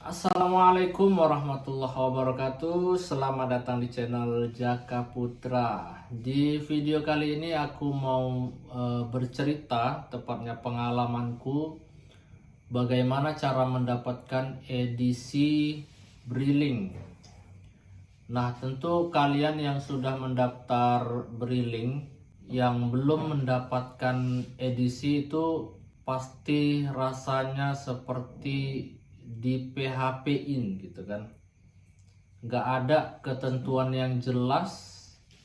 Assalamualaikum warahmatullahi wabarakatuh. Selamat datang di channel Jaka Putra. Di video kali ini aku mau bercerita, tepatnya pengalamanku bagaimana cara mendapatkan edisi Briling. Nah, tentu kalian yang sudah mendaftar Briling yang belum mendapatkan edisi itu pasti rasanya seperti di PHP-in gitu kan. Nggak ada ketentuan yang jelas,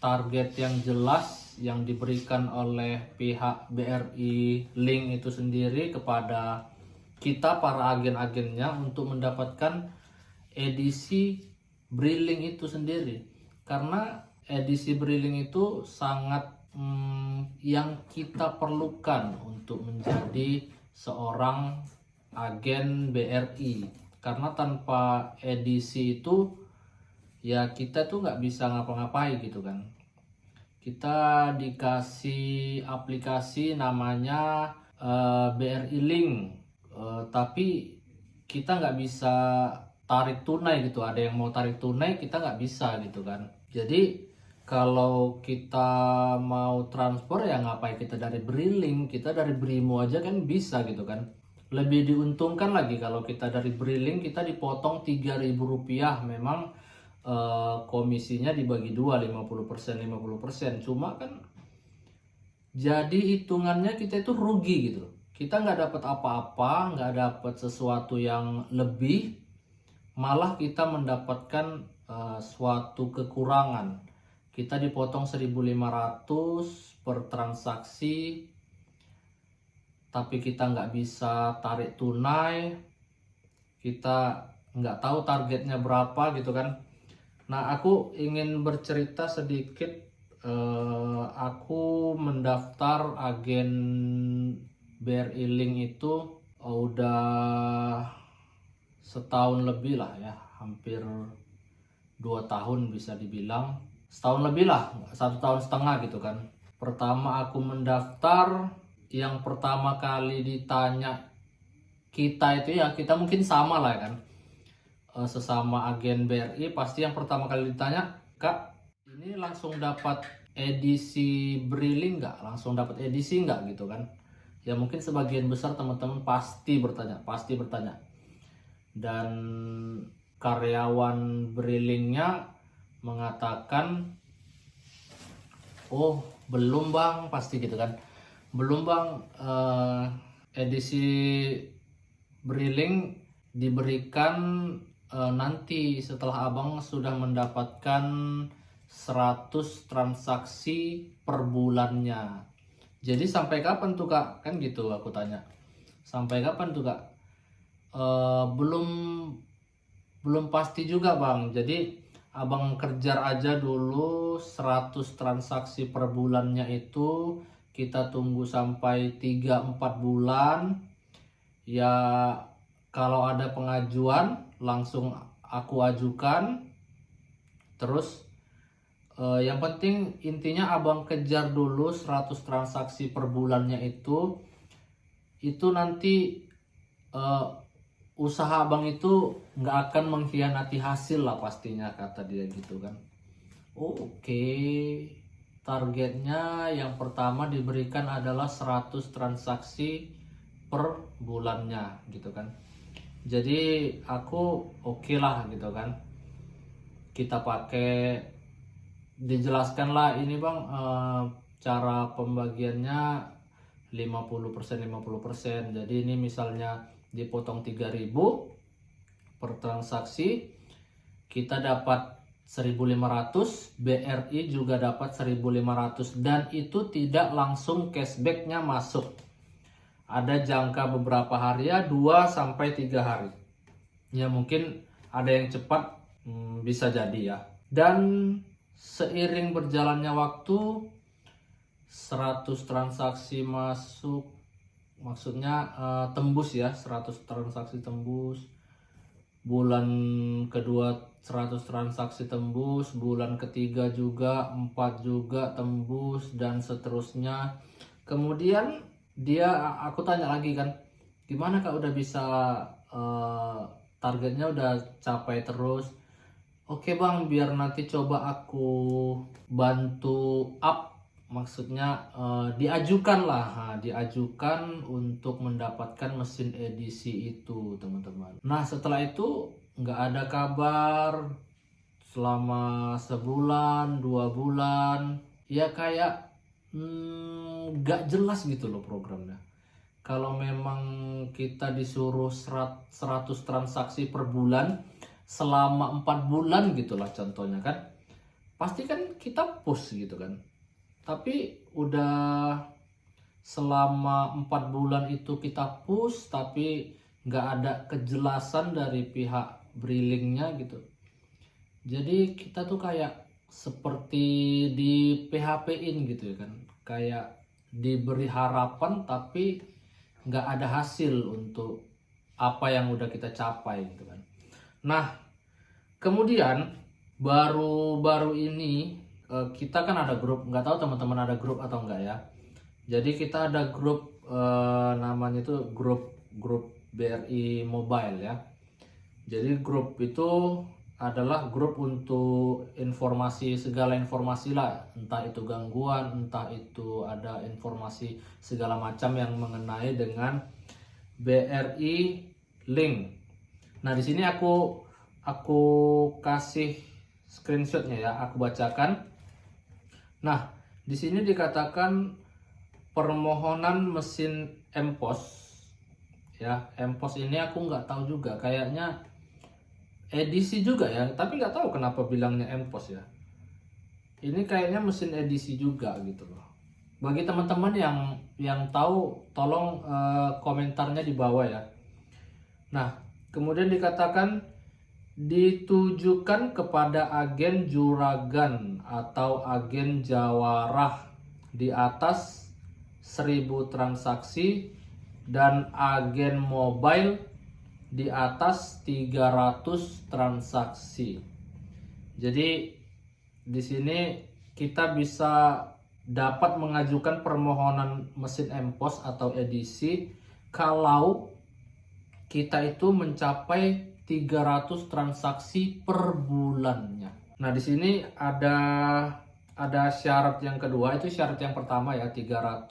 target yang jelas yang diberikan oleh pihak BRI Link itu sendiri kepada kita para agen-agennya untuk mendapatkan edisi Briling itu sendiri. Karena edisi Briling itu sangat yang kita perlukan untuk menjadi seorang agen BRI, karena tanpa edisi itu ya kita tuh nggak bisa ngapa-ngapain gitu kan. Kita dikasih aplikasi namanya BRI Link, tapi kita nggak bisa tarik tunai gitu. Ada yang mau tarik tunai, kita nggak bisa gitu kan. Jadi kalau kita mau transfer ya ngapain kita dari Briling, kita dari Brimo aja kan bisa gitu kan. Lebih diuntungkan lagi kalau kita dari Briling, kita dipotong Rp3.000. Memang komisinya dibagi dua, 50% 50%. Cuma kan jadi hitungannya kita itu rugi gitu. Kita nggak dapat apa-apa, nggak dapat sesuatu yang lebih, malah kita mendapatkan suatu kekurangan. Kita dipotong 1.500 per transaksi, tapi kita nggak bisa tarik tunai, kita nggak tahu targetnya berapa gitu kan. Nah, aku ingin bercerita sedikit. Aku mendaftar agen BRI Link itu udah setahun lebih lah ya, hampir 2 tahun bisa dibilang, setahun lebih lah, 1,5 tahun gitu kan. Pertama aku mendaftar, yang pertama kali ditanya kita itu ya, kita mungkin sama lah kan, sesama agen BRI pasti yang pertama kali ditanya, "Kak, ini langsung dapat edisi Briling nggak? Langsung dapat edisi nggak?" gitu kan. Ya mungkin sebagian besar teman-teman pasti bertanya. Dan karyawan Brilingnya mengatakan, "Oh belum bang," pasti gitu kan. "Belum bang, edisi Briling diberikan nanti setelah abang sudah mendapatkan 100 transaksi per bulannya." Jadi sampai kapan tuh kak? Kan gitu aku tanya. Sampai kapan tuh kak? Belum belum pasti juga bang. Jadi abang kejar aja dulu 100 transaksi per bulannya itu. Kita tunggu sampai 3-4 bulan. Ya kalau ada pengajuan langsung aku ajukan. Terus yang penting intinya abang kejar dulu 100 transaksi per bulannya itu. Itu nanti usaha abang itu nggak akan mengkhianati hasil lah pastinya, kata dia gitu kan. Oke. Targetnya yang pertama diberikan adalah 100 transaksi per bulannya gitu kan. Jadi aku oke lah gitu kan. Kita pakai, dijelaskan lah ini bang, cara pembagiannya 50% 50%. Jadi ini misalnya dipotong 3.000 per transaksi, kita dapat 1.500, BRI juga dapat 1.500, dan itu tidak langsung cashbacknya masuk. Ada jangka beberapa hari ya, 2-3 hari. Ya mungkin ada yang cepat, bisa jadi ya. Dan seiring berjalannya waktu, 100 transaksi masuk, maksudnya tembus ya, 100 transaksi tembus. Bulan kedua 100 transaksi tembus, bulan ketiga juga, 4 juga tembus, dan seterusnya. Kemudian aku tanya lagi kan, "Gimana kak udah bisa targetnya udah capai terus. Oke bang, biar nanti coba aku bantu up, maksudnya diajukan lah, diajukan untuk mendapatkan mesin edisi itu teman-teman. Nah setelah itu nggak ada kabar selama sebulan, 2 bulan, ya kayak nggak jelas gitu loh programnya. Kalau memang kita disuruh 100 transaksi per bulan selama 4 bulan gitulah contohnya kan, pasti kan kita push gitu kan. Tapi udah selama 4 bulan itu kita push tapi nggak ada kejelasan dari pihak Brillingnya gitu. Jadi kita tuh kayak seperti di PHP-in gitu ya kan, kayak diberi harapan tapi nggak ada hasil untuk apa yang udah kita capai gitu kan. Nah kemudian baru-baru ini kita kan ada grup, nggak tahu teman-teman ada grup atau enggak ya. Jadi kita ada grup namanya itu grup BRI Mobile ya. Jadi grup itu adalah grup untuk informasi, segala informasi lah, entah itu gangguan, entah itu ada informasi segala macam yang mengenai dengan BRI Link. Nah di sini aku kasih screenshotnya ya, aku bacakan. Nah di sini dikatakan permohonan mesin MPOS ya. MPOS ini aku nggak tahu juga, kayaknya edisi juga ya, tapi nggak tahu kenapa bilangnya MPOS ya. Ini kayaknya mesin edisi juga gitu loh. Bagi teman-teman yang tahu, tolong komentarnya di bawah ya. Nah kemudian dikatakan ditujukan kepada agen juragan atau agen jawara di atas 1000 transaksi dan agen mobile di atas 300 transaksi. Jadi di sini kita bisa dapat mengajukan permohonan mesin MPOS atau edisi kalau kita itu mencapai 300 transaksi per bulannya. Nah, di sini ada syarat yang kedua, itu syarat yang pertama ya, 300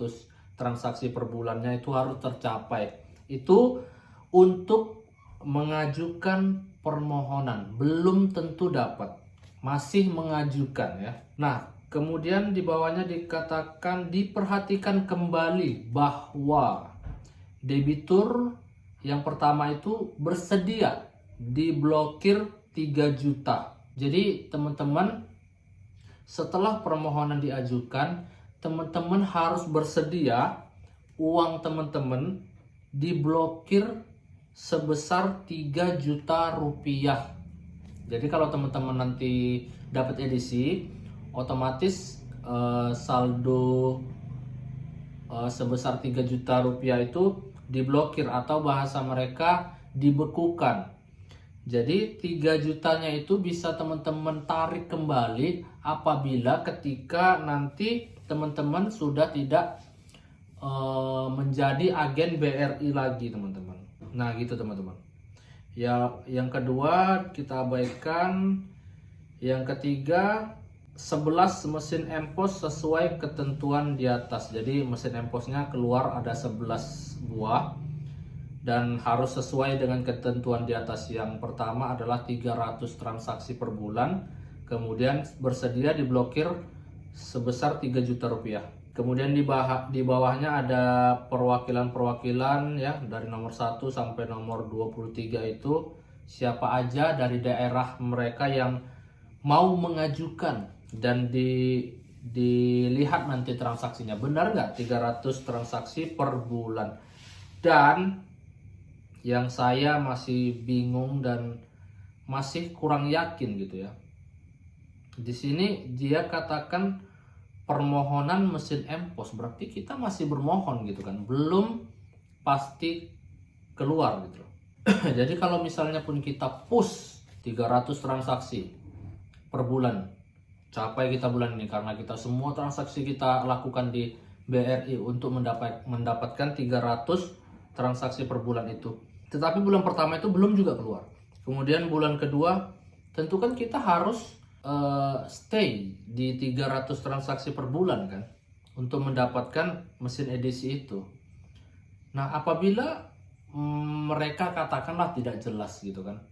transaksi per bulannya itu harus tercapai. Itu untuk mengajukan permohonan, belum tentu dapat, masih mengajukan ya. Nah, kemudian di bawahnya dikatakan diperhatikan kembali bahwa debitur yang pertama itu bersedia diblokir 3 juta. Jadi teman-teman, setelah permohonan diajukan, teman-teman harus bersedia uang teman-teman diblokir sebesar 3 juta rupiah. Jadi kalau teman-teman nanti dapat edisi, otomatis saldo sebesar 3 juta rupiah itu diblokir atau bahasa mereka dibekukan. Jadi 3 jutanya itu bisa teman-teman tarik kembali apabila ketika nanti teman-teman sudah tidak menjadi agen BRI lagi teman-teman. Nah gitu teman-teman. Ya, yang kedua kita abaikan. Yang ketiga, 11 mesin MPOS sesuai ketentuan di atas. Jadi mesin MPOS-nya keluar ada 11 buah dan harus sesuai dengan ketentuan di atas. Yang pertama adalah 300 transaksi per bulan, kemudian bersedia diblokir sebesar 3 juta rupiah. Kemudian di bawahnya ada perwakilan-perwakilan ya, dari nomor 1 sampai nomor 23 itu siapa aja dari daerah mereka yang mau mengajukan, dan dilihat nanti transaksinya benar nggak 300 transaksi per bulan. Dan yang saya masih bingung dan masih kurang yakin gitu ya, di sini dia katakan permohonan mesin MPOS, berarti kita masih bermohon gitu kan, belum pasti keluar gitu. Jadi kalau misalnya pun kita push 300 transaksi per bulan, capai kita bulan ini karena kita semua transaksi kita lakukan di BRI untuk mendapatkan 300 transaksi per bulan itu. Tetapi bulan pertama itu belum juga keluar. Kemudian bulan kedua, tentu kan kita harus stay di 300 transaksi per bulan kan, untuk mendapatkan mesin edisi itu. Nah, apabila mereka katakanlah tidak jelas gitu kan,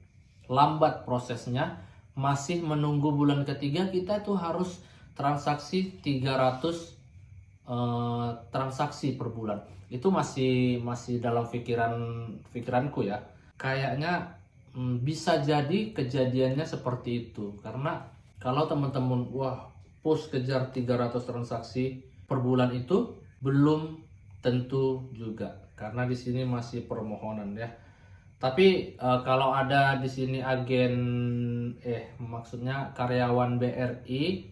lambat prosesnya, masih menunggu bulan ketiga, kita tuh harus transaksi 300 transaksi per bulan. Itu masih dalam pikiranku ya. Kayaknya bisa jadi kejadiannya seperti itu. Karena kalau teman-teman push kejar 300 transaksi per bulan itu belum tentu juga. Karena di sini masih permohonan ya. Tapi kalau ada di sini maksudnya karyawan BRI,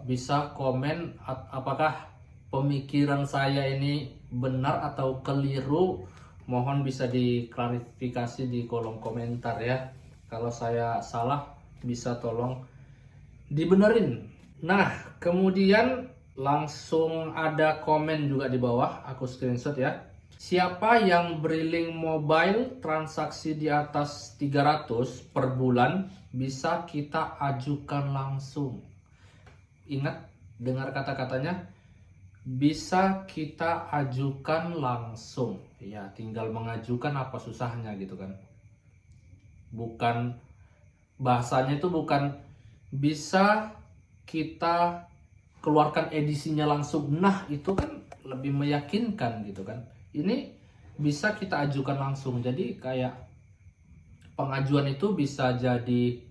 bisa komen apakah pemikiran saya ini benar atau keliru. Mohon bisa diklarifikasi di kolom komentar ya. Kalau saya salah, bisa tolong dibenerin. Nah, kemudian langsung ada komen juga di bawah, aku screenshot ya. Siapa yang Briling Mobile transaksi di atas 300 per bulan bisa kita ajukan langsung. Ingat, dengar kata-katanya, bisa kita ajukan langsung. Ya, tinggal mengajukan, apa susahnya gitu kan. Bukan, bahasanya itu bukan bisa kita keluarkan edisinya langsung. Nah, itu kan lebih meyakinkan gitu kan. Ini bisa kita ajukan langsung. Jadi kayak pengajuan itu bisa jadi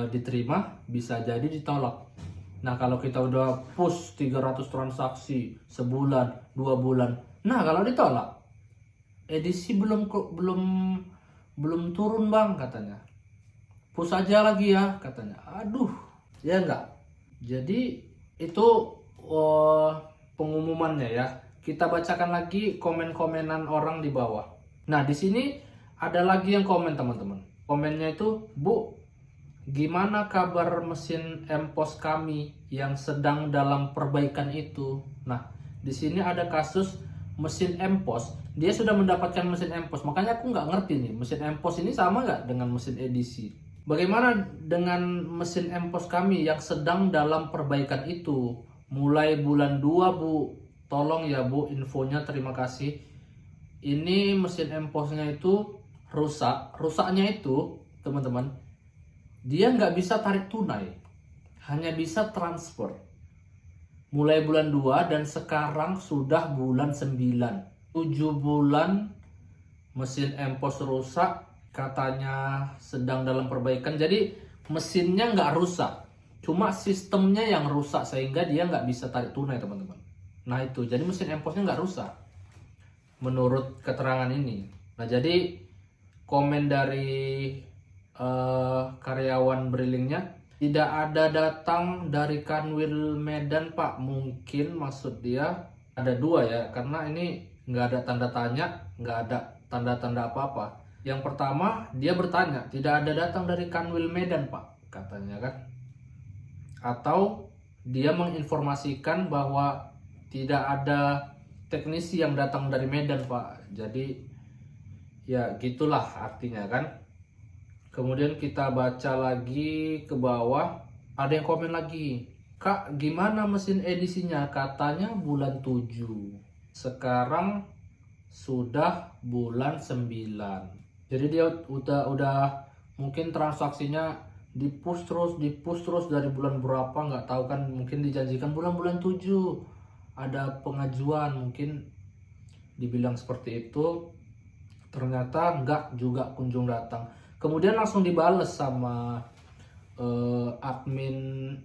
diterima, bisa jadi ditolak. Nah, kalau kita udah push 300 transaksi sebulan, 2 bulan. Nah, kalau ditolak, edisi belum turun bang katanya. Push aja lagi ya katanya. Aduh, ya enggak. Jadi itu pengumumannya ya. Kita bacakan lagi komen-komenan orang di bawah. Nah, di sini ada lagi yang komen teman-teman. Komennya itu, Bu, gimana kabar mesin MPOS kami yang sedang dalam perbaikan itu? Nah, di sini ada kasus mesin MPOS. Dia sudah mendapatkan mesin MPOS. Makanya aku nggak ngerti nih, mesin MPOS ini sama nggak dengan mesin edisi? Bagaimana dengan mesin MPOS kami yang sedang dalam perbaikan itu? Mulai bulan 2, Bu. Tolong ya, Bu, infonya, terima kasih. Ini mesin MPOS-nya itu rusak. Rusaknya itu, teman-teman, dia nggak bisa tarik tunai, hanya bisa transfer. Mulai bulan 2 dan sekarang sudah bulan 9. 7 bulan mesin MPOS rusak, katanya sedang dalam perbaikan. Jadi mesinnya nggak rusak, cuma sistemnya yang rusak sehingga dia nggak bisa tarik tunai teman-teman. Nah itu, jadi mesin MPOS-nya nggak rusak menurut keterangan ini. Nah jadi komen dari karyawan Brilingnya, tidak ada datang dari Kanwil Medan Pak. Mungkin maksud dia ada 2 ya, karena ini nggak ada tanda tanya, nggak ada tanda-tanda apa-apa. Yang pertama dia bertanya, tidak ada datang dari Kanwil Medan Pak katanya kan, atau dia menginformasikan bahwa tidak ada teknisi yang datang dari Medan Pak. Jadi ya gitulah artinya kan. Kemudian kita baca lagi ke bawah, ada yang komen lagi, Kak gimana mesin edisinya? Katanya bulan 7, sekarang sudah bulan 9. Jadi dia udah mungkin transaksinya dipush terus dari bulan berapa nggak tahu kan, mungkin dijanjikan bulan 7 ada pengajuan, mungkin dibilang seperti itu, ternyata nggak juga kunjung datang. Kemudian langsung dibales sama admin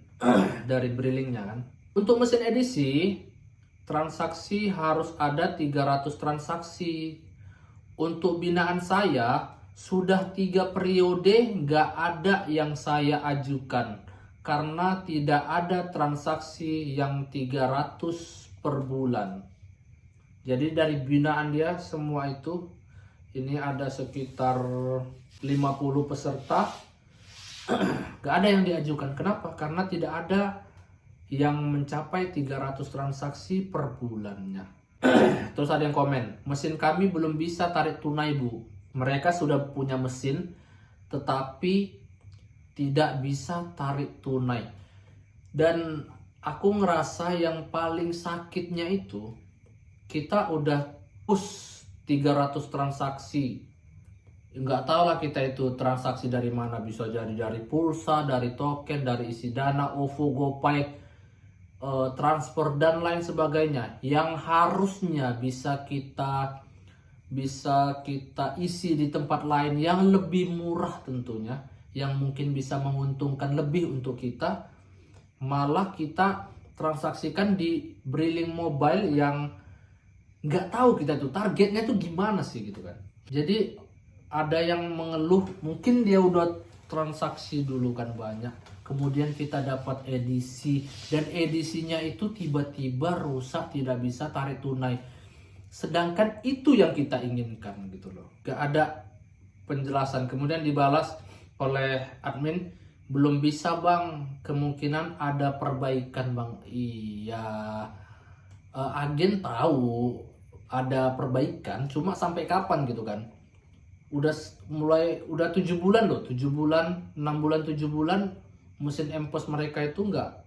dari Brilingnya kan. Untuk mesin edisi, transaksi harus ada 300 transaksi. Untuk binaan saya, sudah 3 periode nggak ada yang saya ajukan. Karena tidak ada transaksi yang 300 per bulan. Jadi dari binaan dia semua itu, ini ada sekitar 50 peserta, gak ada yang diajukan. Kenapa? Karena tidak ada yang mencapai 300 transaksi per bulannya. Terus ada yang komen, mesin kami belum bisa tarik tunai Bu. Mereka sudah punya mesin tetapi tidak bisa tarik tunai. Dan aku ngerasa yang paling sakitnya itu, kita udah push 300 transaksi. Nggak tahu lah kita itu transaksi dari mana, bisa jadi dari pulsa, dari token, dari isi dana, OVO, GoPay, transfer dan lain sebagainya, yang harusnya bisa kita isi di tempat lain yang lebih murah tentunya, yang mungkin bisa menguntungkan lebih untuk kita, malah kita transaksikan di Briling Mobile yang nggak tahu kita tuh targetnya tuh gimana sih gitu kan. Jadi ada yang mengeluh, mungkin dia udah transaksi dulu kan banyak, kemudian kita dapat edisi, dan edisinya itu tiba-tiba rusak, tidak bisa tarik tunai. Sedangkan itu yang kita inginkan gitu loh. Gak ada penjelasan. Kemudian dibalas oleh admin, belum bisa bang, kemungkinan ada perbaikan bang. Iya, agen tahu ada perbaikan, cuma sampai kapan gitu kan. Udah 7 bulan loh, 7 bulan, 6 bulan, 7 bulan mesin M-Pos mereka itu nggak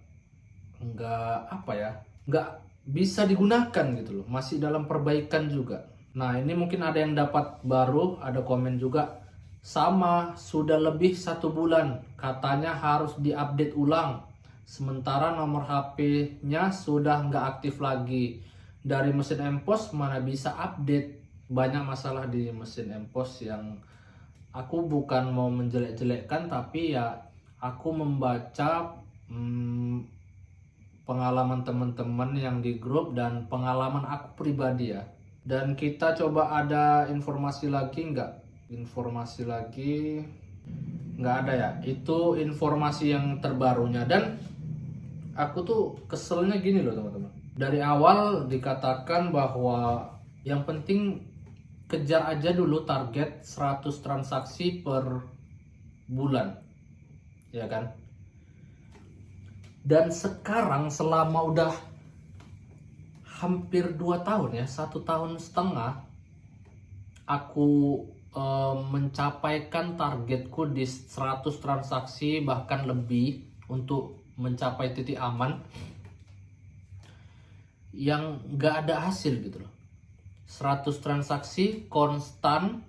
bisa digunakan gitu loh, masih dalam perbaikan juga. Nah ini mungkin ada yang dapat baru, ada komen juga sama, sudah lebih 1 bulan katanya harus diupdate ulang, sementara nomor HP-nya sudah nggak aktif lagi. Dari mesin M-Pos mana bisa update. Banyak masalah di mesin M-Pos yang aku bukan mau menjelek-jelekkan, tapi ya aku membaca pengalaman teman-teman yang di grup dan pengalaman aku pribadi ya. Dan kita coba ada informasi lagi nggak ada ya. Itu informasi yang terbarunya, dan aku tuh keselnya gini loh teman-teman. Dari awal dikatakan bahwa yang penting kejar aja dulu target 100 transaksi per bulan, ya kan? Dan sekarang selama udah hampir 2 tahun ya, 1,5 tahun aku mencapaikan targetku di 100 transaksi bahkan lebih untuk mencapai titik aman, yang nggak ada hasil gitu loh. 100 transaksi konstan,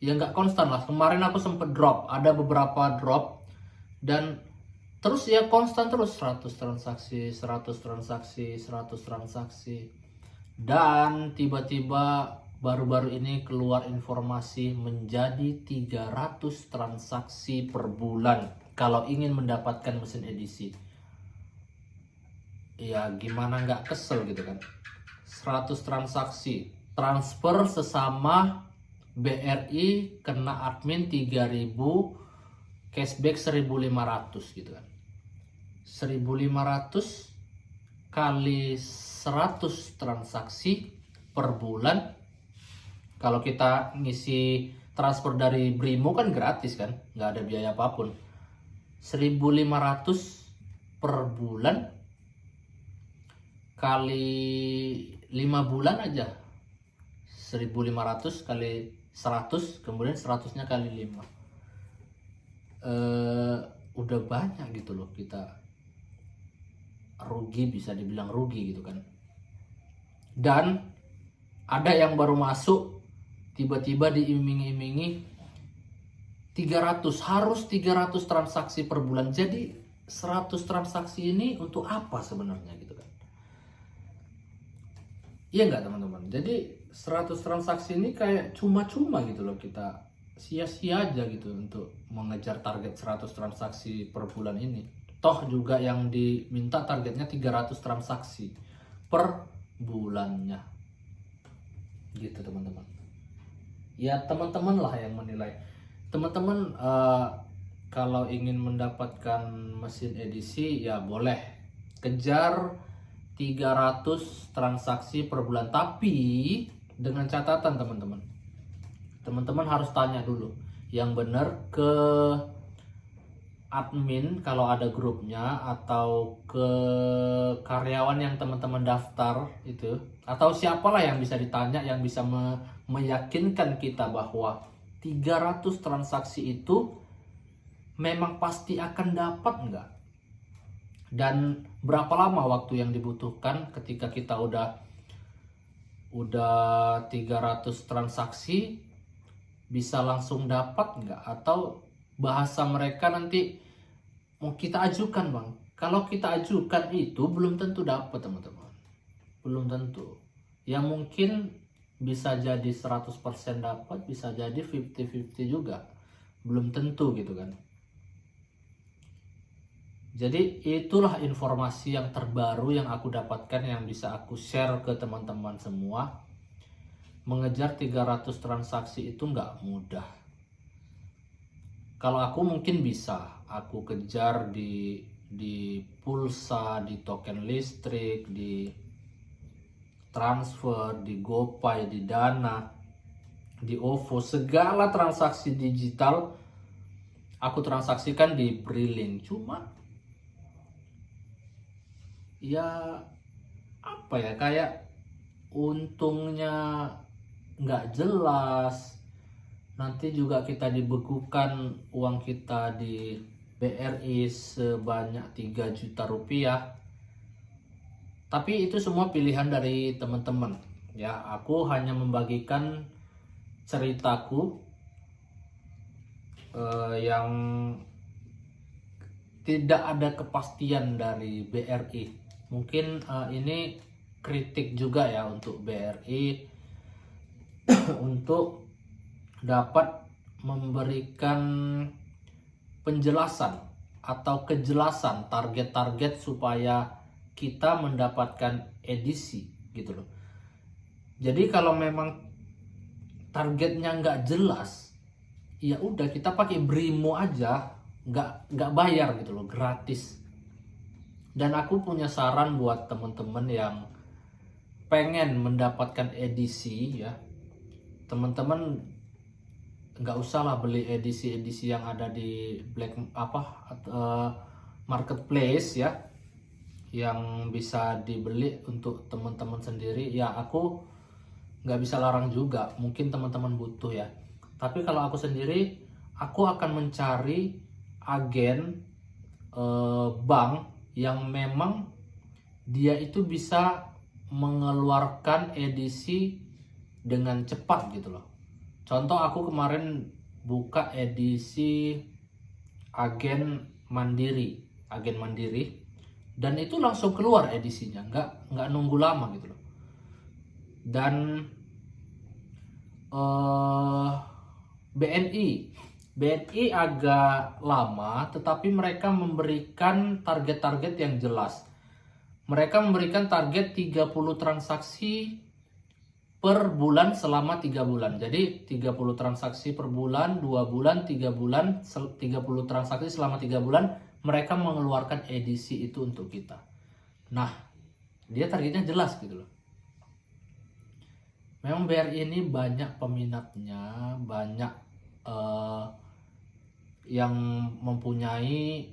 ya nggak konstan lah, kemarin aku sempet drop, ada beberapa drop, dan terus ya konstan terus 100 transaksi, 100 transaksi, 100 transaksi. Dan tiba-tiba baru-baru ini keluar informasi menjadi 300 transaksi per bulan kalau ingin mendapatkan mesin edisi. Ya gimana nggak kesel gitu kan. 100 transaksi, transfer sesama BRI, kena admin 3.000, cashback 1.500 gitu kan. 1.500 kali 100 transaksi per bulan. Kalau kita ngisi transfer dari Brimo kan gratis kan, nggak ada biaya apapun. 1.500 per bulan kali 5 bulan aja, 1.500 kali 100, kemudian 100-nya kali 5, udah banyak gitu loh. Kita rugi, bisa dibilang rugi gitu kan. Dan ada yang baru masuk tiba-tiba diiming-imingi 300, harus 300 transaksi per bulan. Jadi 100 transaksi ini untuk apa sebenarnya gitu kan. Iya nggak teman-teman? Jadi 100 transaksi ini kayak cuma-cuma gitu loh, kita sia-sia aja gitu untuk mengejar target 100 transaksi per bulan ini. Toh juga yang diminta targetnya 300 transaksi per bulannya. Gitu teman-teman. Ya teman-teman lah yang menilai. Teman-teman kalau ingin mendapatkan mesin edisi ya boleh kejar 300 transaksi per bulan, tapi dengan catatan teman-teman. Teman-teman harus tanya dulu yang benar ke admin kalau ada grupnya, atau ke karyawan yang teman-teman daftar itu, atau siapalah yang bisa ditanya, yang bisa meyakinkan kita bahwa 300 transaksi itu memang pasti akan dapat nggak? Dan berapa lama waktu yang dibutuhkan ketika kita udah 300 transaksi, bisa langsung dapat nggak? Atau bahasa mereka nanti mau kita ajukan bang. Kalau kita ajukan itu belum tentu dapat teman-teman. Belum tentu. Ya mungkin bisa jadi 100% dapat, bisa jadi 50-50 juga. Belum tentu gitu kan. Jadi itulah informasi yang terbaru yang aku dapatkan, yang bisa aku share ke teman-teman semua. Mengejar 300 transaksi itu nggak mudah. Kalau aku mungkin bisa, aku kejar di pulsa, di token listrik, di transfer, di GoPay, di Dana, di OVO, segala transaksi digital aku transaksikan di Brilink. Cuma ya apa ya, kayak untungnya nggak jelas. Nanti juga kita dibekukan uang kita di BRI sebanyak 3 juta rupiah. Tapi itu semua pilihan dari teman-teman ya. Aku hanya membagikan ceritaku yang tidak ada kepastian dari BRI. Mungkin ini kritik juga ya untuk BRI untuk dapat memberikan penjelasan atau kejelasan target-target supaya kita mendapatkan edisi gitu loh. Jadi kalau memang targetnya nggak jelas, ya udah kita pakai Brimo aja, nggak bayar gitu loh, gratis. Dan aku punya saran buat teman-teman yang pengen mendapatkan edisi ya, teman-teman nggak usah lah beli edisi-edisi yang ada di marketplace ya, yang bisa dibeli untuk teman-teman sendiri. Ya aku nggak bisa larang juga, mungkin teman-teman butuh ya. Tapi kalau aku sendiri, aku akan mencari agen bank yang memang dia itu bisa mengeluarkan edisi dengan cepat gitu loh. Contoh aku kemarin buka edisi agen Mandiri, dan itu langsung keluar edisinya, nggak nunggu lama gitu loh. Dan BNI agak lama, tetapi mereka memberikan target-target yang jelas. Mereka memberikan target 30 transaksi per bulan selama 3 bulan. Jadi 30 transaksi per bulan, 2 bulan, 3 bulan, 30 transaksi selama 3 bulan, mereka mengeluarkan edisi itu untuk kita. Nah, dia targetnya jelas gitu loh. Memang BRI ini banyak peminatnya, banyak yang mempunyai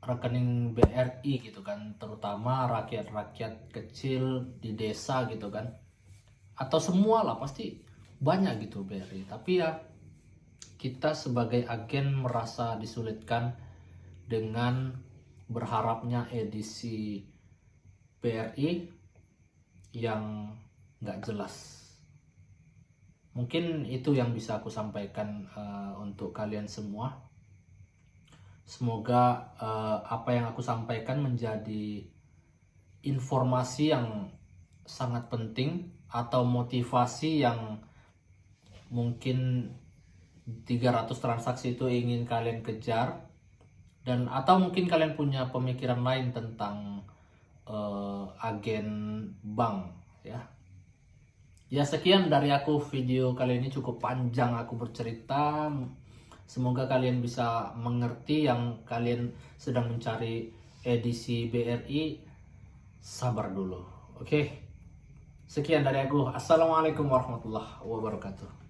rekening BRI gitu kan, terutama rakyat-rakyat kecil di desa gitu kan, atau semua lah, pasti banyak gitu BRI. Tapi ya kita sebagai agen merasa disulitkan dengan berharapnya edisi BRI yang nggak jelas. Mungkin itu yang bisa aku sampaikan untuk kalian semua. Semoga apa yang aku sampaikan menjadi informasi yang sangat penting atau motivasi yang mungkin 300 transaksi itu ingin kalian kejar, dan atau mungkin kalian punya pemikiran lain tentang agen bank ya. Ya sekian dari aku, video kali ini cukup panjang aku bercerita. Semoga kalian bisa mengerti, yang kalian sedang mencari edisi BRI, sabar dulu. Oke. Sekian dari aku. Assalamualaikum warahmatullahi wabarakatuh.